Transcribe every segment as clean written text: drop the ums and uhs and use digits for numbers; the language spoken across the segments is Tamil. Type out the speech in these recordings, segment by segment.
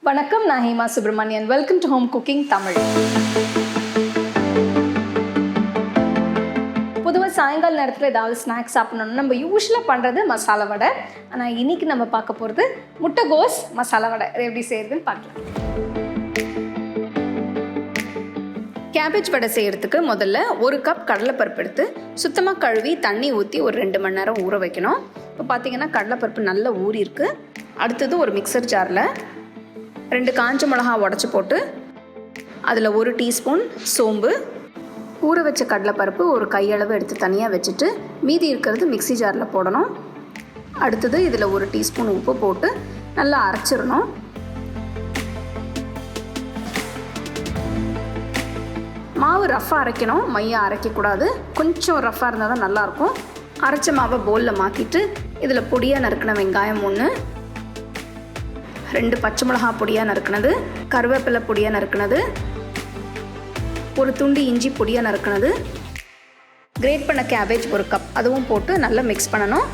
வணக்கம், நான் Hema Subramanian. Welcome to home cooking Tamil. பொதுவாக சாயங்கால நேரத்தில் ஏதாவது ஸ்நாக்ஸ் சாப்பிட்ணுன்னு நம்ம யூஸ்வலாக பண்ணுறது மசாலா வடை. ஆனால் இன்றைக்கி நம்ம பார்க்க போகிறது முட்டைகோஸ் மசாலா வடை. இது எப்படி செய்கிறதுன்னு பார்க்கலாம். கேபேஜ் வடை செய்கிறதுக்கு முதல்ல 1 கப் கடலைப்பருப்பு எடுத்து சுத்தமாக கழுவி தண்ணி ஊற்றி ஒரு 2 மணி நேரம் ஊற வைக்கணும். இப்போ பார்த்தீங்கன்னா கடலைப்பருப்பு நல்லா ஊறி இருக்குது. அடுத்தது ஒரு மிக்சர் ஜாரில் 2 காஞ்ச மிளகா உடச்சி போட்டு அதில் 1 டீஸ்பூன் சோம்பு, ஊற வச்ச கடலைப்பருப்பு ஒரு கையளவு எடுத்து தனியாக வச்சுட்டு மீதி இருக்கிறது மிக்ஸி ஜாரில் போடணும். அடுத்தது இதில் 1 டீஸ்பூன் உப்பு போட்டு நல்லா அரைச்சிடணும். மாவு ரஃப்பாக அரைக்கணும், மையாக அரைக்கக்கூடாது. கொஞ்சம் ரஃப்பாக இருந்தால் தான் நல்லாயிருக்கும். அரைச்ச மாவை பவுலில் மாற்றிட்டு இதில் பொடியாக நறுக்கின வெங்காயம் 1, 2 பச்சை மிளகா பொடியாக நறுக்கினது, கருவேப்பிலை பொடியாக நறுக்கினது, ஒரு துண்டு இஞ்சி பொடியாக நறுக்கினது, கிரேட் பண்ண கேபேஜ் 1 கப் அதுவும் போட்டு நல்லா மிக்ஸ் பண்ணணும்.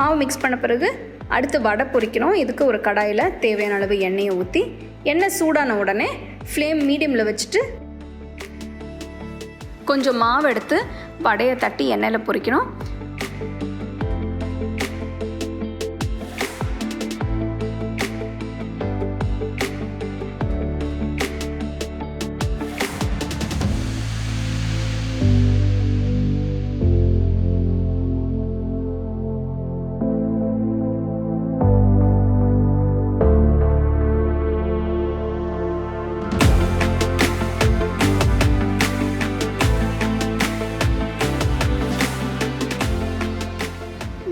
மாவு மிக்ஸ் பண்ண பிறகு அடுத்து வடை பொரிக்கணும். இதுக்கு ஒரு கடாயில் தேவையான அளவு எண்ணெயை ஊற்றி எண்ணெய் சூடான உடனே ஃப்ளேம் மீடியமில் வச்சுட்டு கொஞ்சம் மாவு எடுத்து வடையை தட்டி எண்ணெயில் பொரிக்கணும்.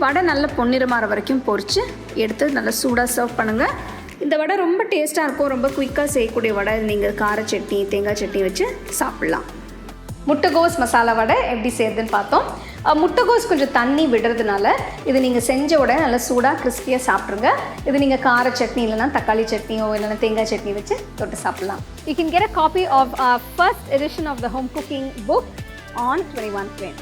வடை நல்லா பொன்னிறமாற வரைக்கும் பொரித்து எடுத்து நல்லா சூடாக சர்வ் பண்ணுங்கள். இந்த வடை ரொம்ப டேஸ்ட்டாக இருக்கும். ரொம்ப குயிக்காக செய்யக்கூடிய வடை. நீங்கள் கார சட்னி, தேங்காய் சட்னி வச்சு சாப்பிட்லாம். முட்டைகோஸ் மசாலா வடை எப்படி செய்யறதுன்னு பார்த்தோம். முட்டைகோஸ் கொஞ்சம் தண்ணி விடுறதுனால இது நீங்கள் செஞ்ச உடனே நல்லா சூடாக கிறிஸ்பியாக சாப்பிட்ருங்க. இது நீங்கள் கார சட்னி இல்லைனா தக்காளி சட்னியோ இல்லைனா தேங்காய் சட்னி வச்சு தொட்டு சாப்பிட்லாம். You can get a copy of our first edition of the home cooking book on 21 Crane.